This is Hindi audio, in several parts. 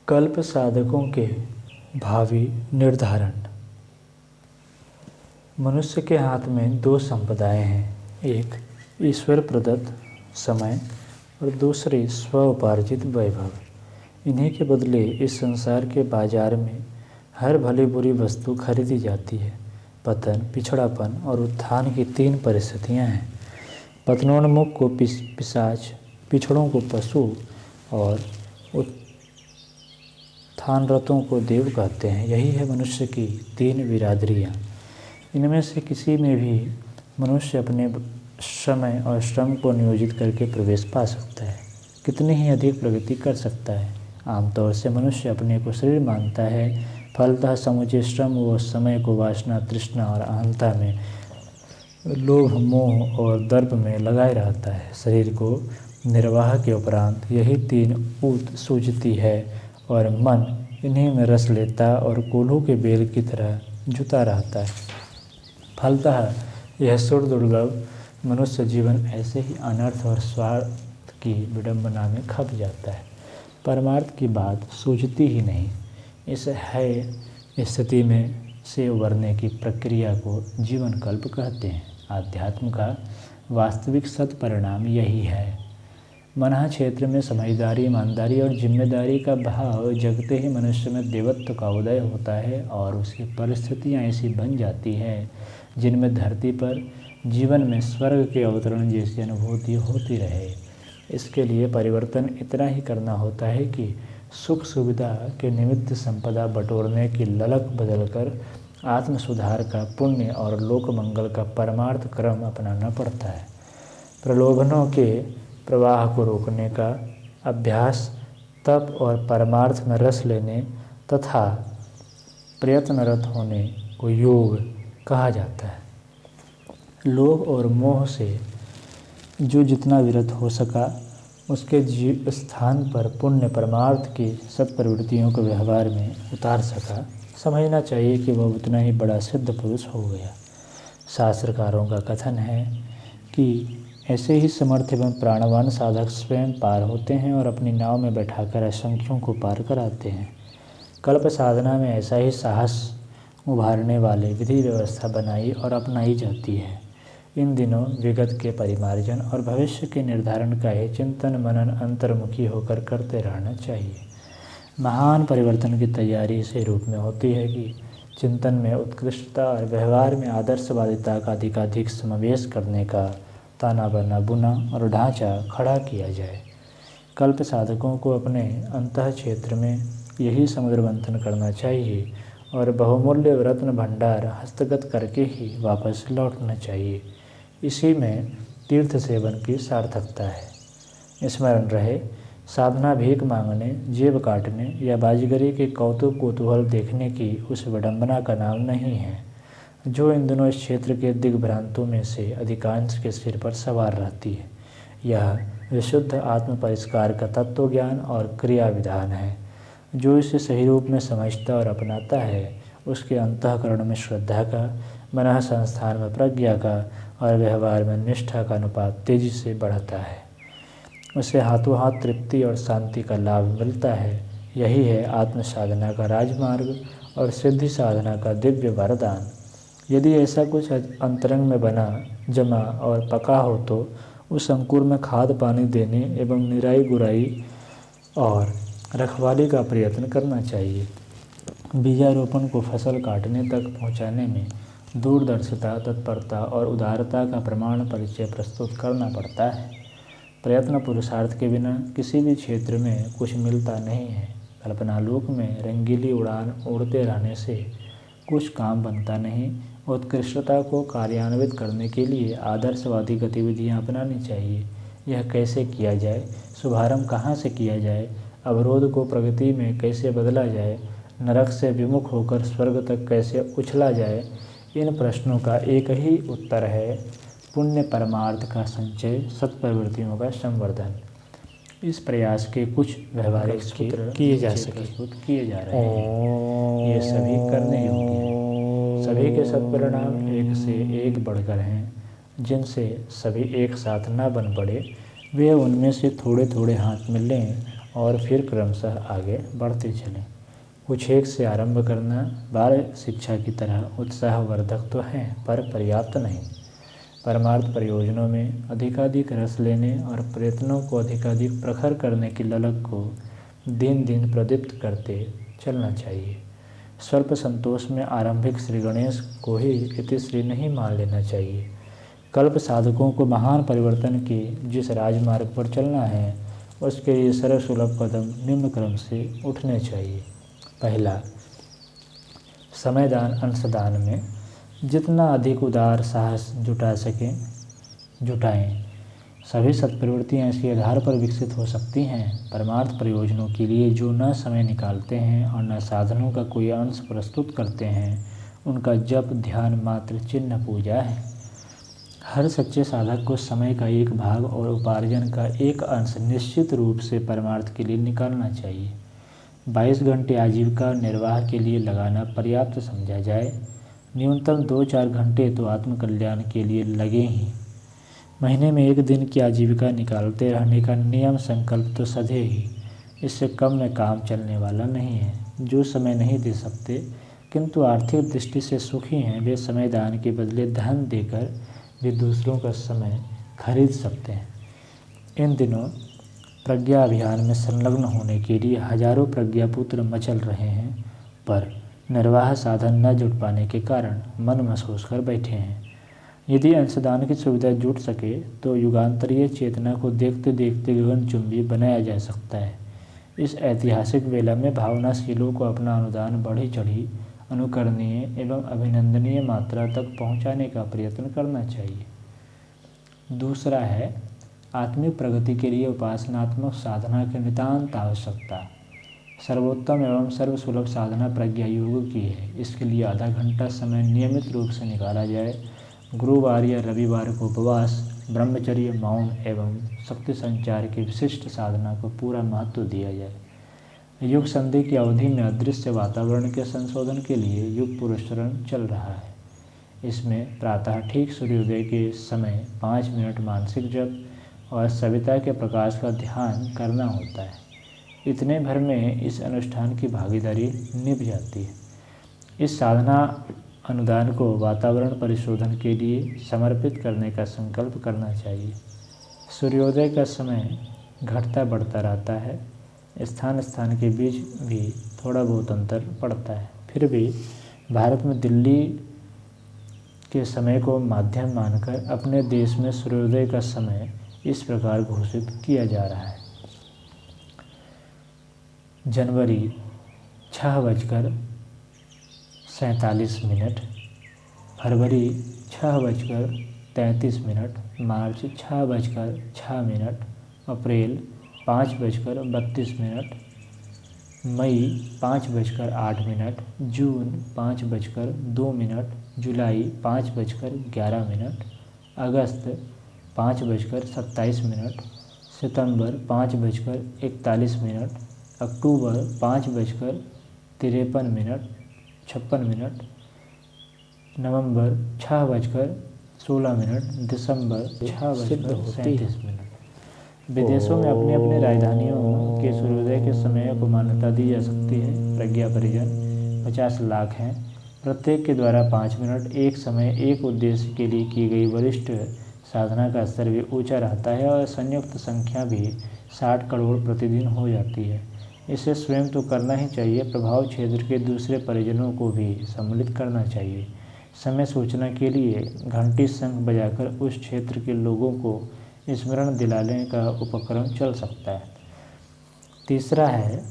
कल्प साधकों के भावी निर्धारण। मनुष्य के हाथ में दो संपदाएं हैं, एक ईश्वर प्रदत्त समय और दूसरी स्व उपार्जित वैभव। इन्हीं के बदले इस संसार के बाजार में हर भली बुरी वस्तु खरीदी जाती है। पतन, पिछड़ापन और उत्थान की तीन परिस्थितियां हैं। पतनोन्मुख को पिशाच, पिछड़ों को पशु और उत्थानरतों को देव कहते हैं। यही है मनुष्य की तीन बिरादरियाँ। इनमें से किसी में भी मनुष्य अपने समय और श्रम को नियोजित करके प्रवेश पा सकता है, कितनी ही अधिक प्रगति कर सकता है। आमतौर से मनुष्य अपने को शरीर मानता है, फलतः समूचे श्रम व समय को वासना, तृष्णा और अहंता में, लोभ, मोह और दर्प में लगाए रहता है। शरीर को निर्वाह के उपरांत यही तीन ऊत सूझती है और मन इन्हीं में रस लेता और कोल्हू के बेल की तरह जुता रहता है। फलतः यह सुर दुर्लभ मनुष्य जीवन ऐसे ही अनर्थ और स्वार्थ की विडंबना में खप जाता है। परमार्थ की बात सूझती ही नहीं। इस स्थिति में से उबरने की प्रक्रिया को जीवन कल्प कहते हैं। आध्यात्म का वास्तविक सत्परिणाम यही है। मनाह क्षेत्र में समझदारी, ईमानदारी और जिम्मेदारी का भाव जगते ही मनुष्य में देवत्व का उदय होता है और उसकी परिस्थितियाँ ऐसी बन जाती हैं जिनमें धरती पर जीवन में स्वर्ग के अवतरण जैसी अनुभूति होती रहे। इसके लिए परिवर्तन इतना ही करना होता है कि सुख सुविधा के निमित्त संपदा बटोरने की ललक बदलकर आत्म सुधार का, पुण्य और लोक मंगल का परमार्थ क्रम अपनाना पड़ता है। प्रलोभनों के प्रवाह को रोकने का अभ्यास तप और परमार्थ में रस लेने तथा प्रयत्नरत होने को योग कहा जाता है। लोभ और मोह से जो जितना विरत हो सका, उसके स्थान पर पुण्य परमार्थ की सत्प्रवृत्तियों को व्यवहार में उतार सका, समझना चाहिए कि वह उतना ही बड़ा सिद्ध पुरुष हो गया। शास्त्रकारों का कथन है कि ऐसे ही समर्थ एवं प्राणवान साधक स्वयं पार होते हैं और अपनी नाव में बैठाकर असंख्यों को पार कराते हैं। कल्प साधना में ऐसा ही साहस उभारने वाले विधि व्यवस्था बनाई और अपनाई जाती है। इन दिनों विगत के परिमार्जन और भविष्य के निर्धारण का ही चिंतन मनन अंतर्मुखी होकर करते रहना चाहिए। महान परिवर्तन की तैयारी इसी रूप में होती है कि चिंतन में उत्कृष्टता और व्यवहार में आदर्शवादिता का अधिकाधिक समावेश करने का ताना बाना बुना और ढांचा खड़ा किया जाए। कल्प साधकों को अपने अंतः क्षेत्र में यही समुद्र मंथन करना चाहिए और बहुमूल्य रत्न भंडार हस्तगत करके ही वापस लौटना चाहिए। इसी में तीर्थ सेवन की सार्थकता है। स्मरण रहे, साधना भीख मांगने, जेब काटने या बाजीगरी के कौतुक कुतूहल देखने की उस विडंबना का नाम नहीं है जो इन दिनों इस क्षेत्र के दिग्भ्रांतों में से अधिकांश के सिर पर सवार रहती है। यह विशुद्ध आत्म परिष्कार का तत्व ज्ञान और क्रिया विधान है। जो इसे सही रूप में समझता और अपनाता है, उसके अंतःकरण में श्रद्धा का, मनः संस्थान में प्रज्ञा का और व्यवहार में निष्ठा का अनुपात तेजी से बढ़ता है। उसे हाथों हाथ तृप्ति और शांति का लाभ मिलता है। यही है आत्म साधना का राजमार्ग और सिद्धि साधना का दिव्य वरदान। यदि ऐसा कुछ अंतरंग में बना, जमा और पका हो तो उस अंकुर में खाद पानी देने एवं निराई गुराई और रखवाली का प्रयत्न करना चाहिए। बीजारोपण को फसल काटने तक पहुंचाने में दूरदर्शिता, तत्परता और उदारता का प्रमाण परिचय प्रस्तुत करना पड़ता है। प्रयत्न पुरुषार्थ के बिना किसी भी क्षेत्र में कुछ मिलता नहीं है। कल्पनालोक में रंगीली उड़ान उड़ते रहने से कुछ काम बनता नहीं। उत्कृष्टता को कार्यान्वित करने के लिए आदर्शवादी गतिविधियां अपनानी चाहिए। यह कैसे किया जाए, शुभारंभ कहाँ से किया जाए, अवरोध को प्रगति में कैसे बदला जाए, नरक से विमुख होकर स्वर्ग तक कैसे उछला जाए, इन प्रश्नों का एक ही उत्तर है, पुण्य परमार्थ का संचय, सत्प्रवृत्तियों का संवर्धन। इस प्रयास के कुछ व्यवहारिक सूत्र किए जा रहे हैं। ये सभी करने योग्य हैं। सभी के सत्परिणाम एक से एक बढ़कर हैं। जिनसे सभी एक साथ न बन पड़े, वे उनमें से थोड़े थोड़े हाथ में लें और फिर क्रमशः आगे बढ़ते चलें। कुछ एक से आरंभ करना बाल शिक्षा की तरह उत्साहवर्धक तो है, पर पर्याप्त नहीं। परमार्थ प्रयोजनों में अधिकाधिक रस लेने और प्रयत्नों को अधिकाधिक प्रखर करने की ललक को दिन दिन प्रदीप्त करते चलना चाहिए। स्वल्प संतोष में आरंभिक श्री गणेश को ही इतिश्री नहीं मान लेना चाहिए। कल्प साधकों को महान परिवर्तन के जिस राजमार्ग पर चलना है, उसके लिए सरल सुलभ कदम निम्न क्रम से उठने चाहिए। पहला, समयदान अंशदान में जितना अधिक उदार साहस जुटा सकें जुटाएं। सभी सत्प्रवृत्तियाँ इसके आधार पर विकसित हो सकती हैं। परमार्थ प्रयोजनों के लिए जो न समय निकालते हैं और न साधनों का कोई अंश प्रस्तुत करते हैं, उनका जप ध्यान मात्र चिन्ह पूजा है। हर सच्चे साधक को समय का एक भाग और उपार्जन का एक अंश निश्चित रूप से परमार्थ के लिए निकालना चाहिए। 22 घंटे आजीविका निर्वाह के लिए लगाना पर्याप्त समझा जाए। न्यूनतम 2-4 घंटे तो आत्मकल्याण के लिए लगे ही। महीने में 1 दिन की आजीविका निकालते रहने का नियम संकल्प तो सधे ही। इससे कम में काम चलने वाला नहीं है। जो समय नहीं दे सकते किंतु आर्थिक दृष्टि से सुखी हैं, वे समय दान के बदले धन देकर भी दूसरों का समय खरीद सकते हैं। इन दिनों प्रज्ञा अभियान में संलग्न होने के लिए हजारों प्रज्ञापुत्र मचल रहे हैं, पर निर्वाह साधन न जुट पाने के कारण मन महसूस कर बैठे हैं। यदि अंशदान की सुविधा जुट सके तो युगांतरीय चेतना को देखते देखते गगनचुंबी बनाया जा सकता है। इस ऐतिहासिक वेला में भावनाशीलों को अपना अनुदान बढ़ी चढ़ी, अनुकरणीय एवं अभिनंदनीय मात्रा तक पहुंचाने का प्रयत्न करना चाहिए। दूसरा है आत्मिक प्रगति के लिए उपासनात्मक साधना की नितांत आवश्यकता। सर्वोत्तम एवं सर्वसुलभ साधना प्रज्ञा योग की है। इसके लिए आधा घंटा समय नियमित रूप से निकाला जाए। गुरुवार या रविवार को उपवास, ब्रह्मचर्य, मौन एवं शक्ति संचार की विशिष्ट साधना को पूरा महत्व दिया जाए। युग संधि की अवधि में अदृश्य वातावरण के संशोधन के लिए युग पुरस्करण चल रहा है। इसमें प्रातः ठीक सूर्योदय के समय 5 मिनट मानसिक जप और सविता के प्रकाश का ध्यान करना होता है। इतने भर में इस अनुष्ठान की भागीदारी निभ जाती है। इस साधना अनुदान को वातावरण परिशोधन के लिए समर्पित करने का संकल्प करना चाहिए। सूर्योदय का समय घटता बढ़ता रहता है। स्थान स्थान के बीच भी थोड़ा बहुत अंतर पड़ता है। फिर भी भारत में दिल्ली के समय को माध्यम मानकर अपने देश में सूर्योदय का समय इस प्रकार घोषित किया जा रहा है। जनवरी 6:47, फरवरी 6:33, मार्च 6:06, अप्रैल 5:32, मई 5:08, जून 5:02, जुलाई 5:11, अगस्त 5:27, सितंबर 5:41, अक्टूबर 5:53, नवंबर 6:16, दिसंबर 6:37। विदेशों में अपने अपने राजधानियों के सूर्योदय के समय को मान्यता दी जा सकती है। प्रज्ञा परिजन 50 लाख हैं। प्रत्येक के द्वारा 5 मिनट एक समय एक उद्देश्य के लिए की गई वरिष्ठ साधना का स्तर भी ऊंचा रहता है और संयुक्त संख्या भी 60 करोड़ प्रतिदिन हो जाती है। इसे स्वयं तो करना ही चाहिए, प्रभाव क्षेत्र के दूसरे परिजनों को भी सम्मिलित करना चाहिए। समय सूचना के लिए घंटी शंख बजाकर उस क्षेत्र के लोगों को स्मरण दिलाने का उपक्रम चल सकता है। तीसरा है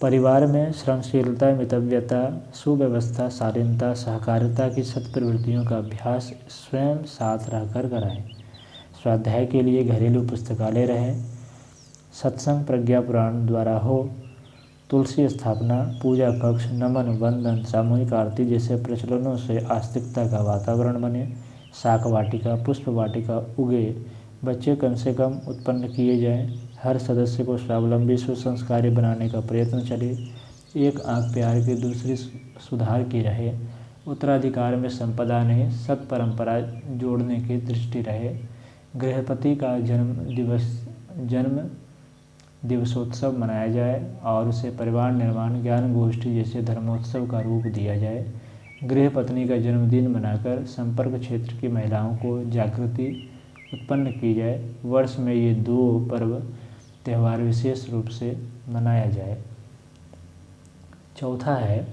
परिवार में श्रमशीलता, मितव्यता, सुव्यवस्था, शालीनता, सहकारिता की सत्प्रवृत्तियों का अभ्यास स्वयं साथ रहकर कराएं। स्वाध्याय के लिए घरेलू पुस्तकालय रहे। सत्संग प्रज्ञा पुराण द्वारा हो। तुलसी स्थापना, पूजा कक्ष, नमन, वंदन, सामूहिक आरती जैसे प्रचलनों से आस्तिकता का वातावरण बने। शाक वाटिका, पुष्प वाटिका उगे, बच्चे कम से कम उत्पन्न किए जाएं। हर सदस्य को स्वावलंबी सुसंस्कारी बनाने का प्रयत्न चले। एक आँख प्यार की, दूसरी सुधार की रहे। उत्तराधिकार में संपदा नहीं, सत परंपरा जोड़ने की दृष्टि रहे। गृहपति का जन्म दिवसोत्सव मनाया जाए और उसे परिवार निर्माण ज्ञान गोष्ठी जैसे धर्मोत्सव का रूप दिया जाए। गृह पत्नी का जन्मदिन मनाकर संपर्क क्षेत्र की महिलाओं को जागृति उत्पन्न की जाए। वर्ष में ये 2 पर्व त्यौहार विशेष रूप से मनाया जाए। चौथा है,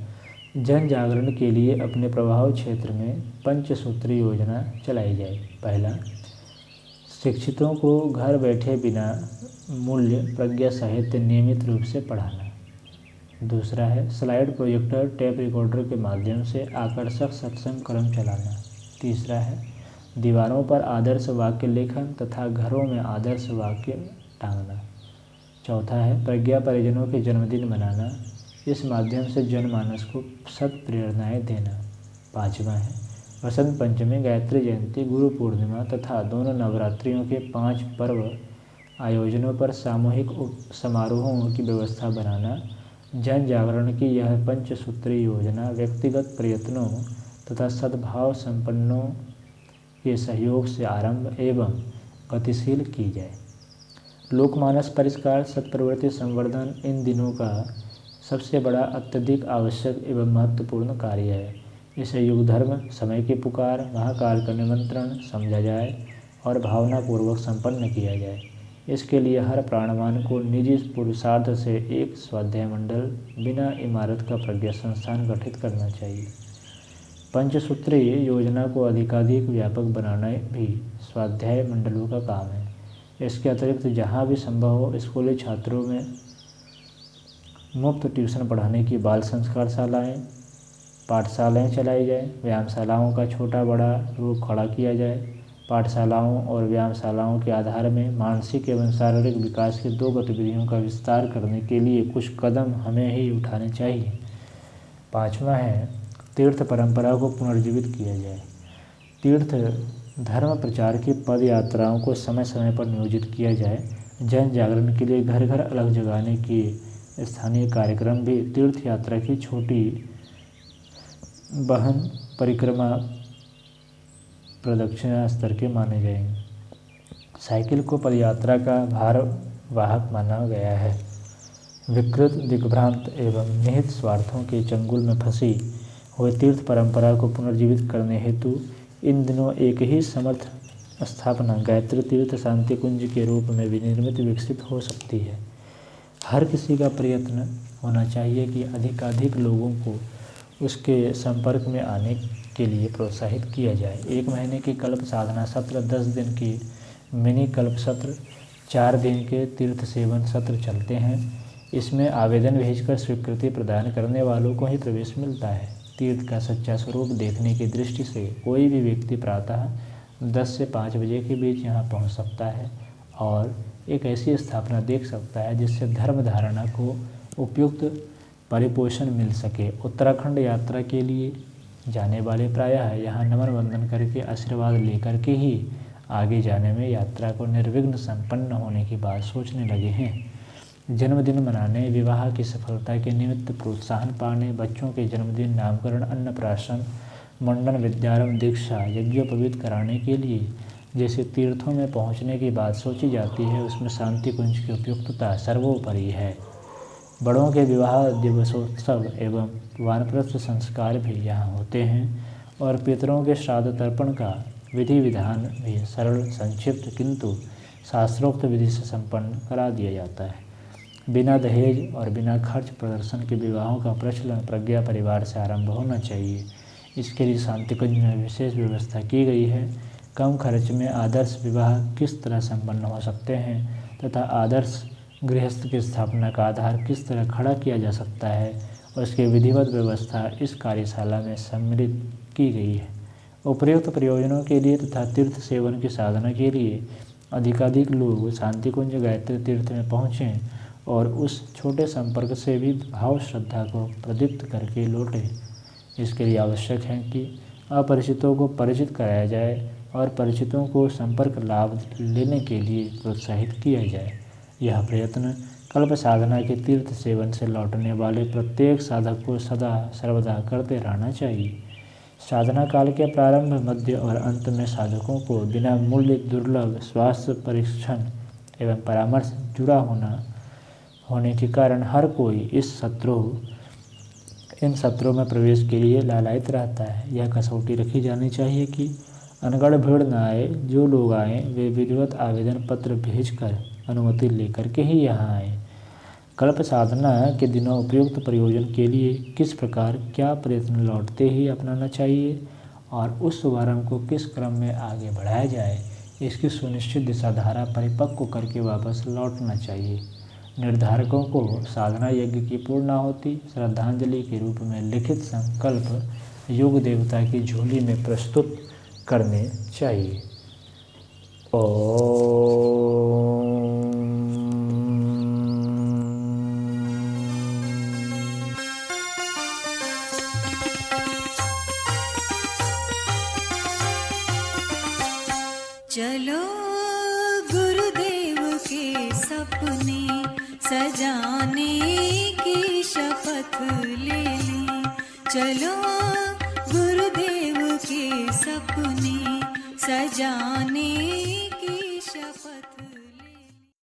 जन जागरण के लिए अपने प्रभाव क्षेत्र में पंचसूत्री योजना चलाई जाए। पहला, शिक्षितों को घर बैठे बिना मूल्य प्रज्ञा साहित्य नियमित रूप से पढ़ाना। दूसरा है, स्लाइड प्रोजेक्टर टेप रिकॉर्डर के माध्यम से आकर्षक सत्संग क्रम चलाना। तीसरा है, दीवारों पर आदर्श वाक्य लेखन तथा घरों में आदर्श वाक्य टांगना। चौथा है, प्रज्ञा परिजनों के जन्मदिन मनाना, इस माध्यम से जनमानस को सत प्रेरणाएँ देना। पाँचवा है, वसंत पंचमी, गायत्री जयंती, गुरु पूर्णिमा तथा दोनों नवरात्रियों के 5 पर्व आयोजनों पर सामूहिक समारोहों की व्यवस्था बनाना। जन जागरण की यह पंचसूत्री योजना व्यक्तिगत प्रयत्नों तथा सद्भाव संपन्नों के सहयोग से आरंभ एवं गतिशील की जाए। लोकमानस परिष्कार, सत्प्रवृत्ति संवर्धन इन दिनों का सबसे बड़ा, अत्यधिक आवश्यक एवं महत्वपूर्ण कार्य है। इसे युग धर्म, समय की पुकार, महाकाल का निमंत्रण समझा जाए और भावनापूर्वक संपन्न किया जाए। इसके लिए हर प्राणवान को निजी पुरुषार्थ से एक स्वाध्याय मंडल बिना इमारत का प्रज्ञा संस्थान गठित करना चाहिए। पंचसूत्री योजना को अधिकाधिक व्यापक बनाना भी स्वाध्याय मंडलों का काम है। इसके अतिरिक्त जहाँ भी संभव हो स्कूली छात्रों में मुफ्त ट्यूशन पढ़ाने की बाल संस्कार शालाएँ, पाठशालाएँ चलाई जाए। व्यायामशालाओं का छोटा बड़ा रूप खड़ा किया जाए। पाठशालाओं और व्यायामशालाओं के आधार में मानसिक एवं शारीरिक विकास के 2 गतिविधियों का विस्तार करने के लिए कुछ कदम हमें ही उठाने चाहिए। पाँचवा है, तीर्थ परंपरा को पुनर्जीवित किया जाए। तीर्थ धर्म प्रचार की पद यात्राओं को समय समय पर नियोजित किया जाए। जन जागरण के लिए घर घर अलग जगाने की स्थानीय कार्यक्रम भी तीर्थ यात्रा की छोटी बहन परिक्रमा प्रदक्षिणा स्तर के माने जाएंगे। साइकिल को पदयात्रा का भार वाहक माना गया है। विकृत, दिग्भ्रांत एवं निहित स्वार्थों के चंगुल में फंसी हुई तीर्थ परंपरा को पुनर्जीवित करने हेतु इन दिनों एक ही समर्थ स्थापना गायत्री तीर्थ शांति कुंज के रूप में विनिर्मित विकसित हो सकती है। हर किसी का प्रयत्न होना चाहिए कि अधिकाधिक लोगों को उसके संपर्क में आने के लिए प्रोत्साहित किया जाए। 1 महीने की कल्प साधना सत्र, 10 दिन की मिनी कल्प सत्र, 4 दिन के तीर्थ सेवन सत्र चलते हैं। इसमें आवेदन भेजकर स्वीकृति प्रदान करने वालों को ही प्रवेश मिलता है। तीर्थ का सच्चा स्वरूप देखने की दृष्टि से कोई भी व्यक्ति प्रातः 10 से 5 बजे के बीच यहाँ पहुँच सकता है और एक ऐसी स्थापना देख सकता है जिससे धर्म धारणा को उपयुक्त परिपोषण मिल सके। उत्तराखंड यात्रा के लिए जाने वाले प्रायः यहाँ नमन वंदन करके आशीर्वाद लेकर के ही आगे जाने में यात्रा को निर्विघ्न संपन्न होने की बात सोचने लगे हैं। जन्मदिन मनाने, विवाह की सफलता के निमित्त प्रोत्साहन पाने, बच्चों के जन्मदिन, नामकरण, अन्नप्राशन, मुंडन, विद्यारंभ, दीक्षा, यज्ञोपवीत कराने के लिए जैसे तीर्थों में पहुँचने की बात सोची जाती है उसमें शांति कुंज की उपयुक्तता सर्वोपरि है। बड़ों के विवाह दिवसोत्सव एवं वानप्रस्थ संस्कार भी यहाँ होते हैं और पितरों के श्राद्ध तर्पण का विधि विधान भी सरल, संक्षिप्त किंतु शास्त्रोक्त विधि से संपन्न करा दिया जाता है। बिना दहेज और बिना खर्च प्रदर्शन के विवाहों का प्रचलन प्रज्ञा परिवार से आरंभ होना चाहिए। इसके लिए शांति कुंज में विशेष व्यवस्था की गई है। कम खर्च में आदर्श विवाह किस तरह संपन्न हो सकते हैं तथा आदर्श गृहस्थ की स्थापना का आधार किस तरह खड़ा किया जा सकता है और उसकी विधिवत व्यवस्था इस कार्यशाला में सम्मिलित की गई है। उपर्युक्त प्रयोजनों के लिए तथा तीर्थ सेवन की साधना के लिए अधिकाधिक लोग शांति कुंज गायत्री तीर्थ में पहुँचें और उस छोटे संपर्क से भी भाव श्रद्धा को प्रदीप्त करके लौटें। इसके लिए आवश्यक है कि अपरिचितों को परिचित कराया जाए और परिचितों को संपर्क लाभ लेने के लिए प्रोत्साहित किया जाए। यह प्रयत्न कल्प साधना के तीर्थ सेवन से लौटने वाले प्रत्येक साधक को सदा सर्वदा करते रहना चाहिए। साधना काल के प्रारंभ, मध्य और अंत में साधकों को बिना मूल्य दुर्लभ स्वास्थ्य परीक्षण एवं परामर्श जुड़ा होना होने के कारण हर कोई इन सत्रों में प्रवेश के लिए लालायित रहता है। यह कसौटी रखी जानी चाहिए कि अनगढ़ भीड़ न आए। जो लोग आए वे विधिवत आवेदन पत्र भेजकर अनुमति लेकर के ही यहाँ आए। कल्प साधना के दिनों उपयुक्त प्रयोजन के लिए किस प्रकार क्या प्रयत्न लौटते ही अपनाना चाहिए और उस शुभारंभ को किस क्रम में आगे बढ़ाया जाए, इसकी सुनिश्चित दिशाधारा परिपक्व करके वापस लौटना चाहिए। निर्धारकों को साधना यज्ञ की पूर्णाहुति श्रद्धांजलि के रूप में लिखित संकल्प योग देवता की झोली में प्रस्तुत करने चाहिए। चलो गुरुदेव के सपने सजाने की शपथ ले लें। चलो गुरुदेव के सपने सजाने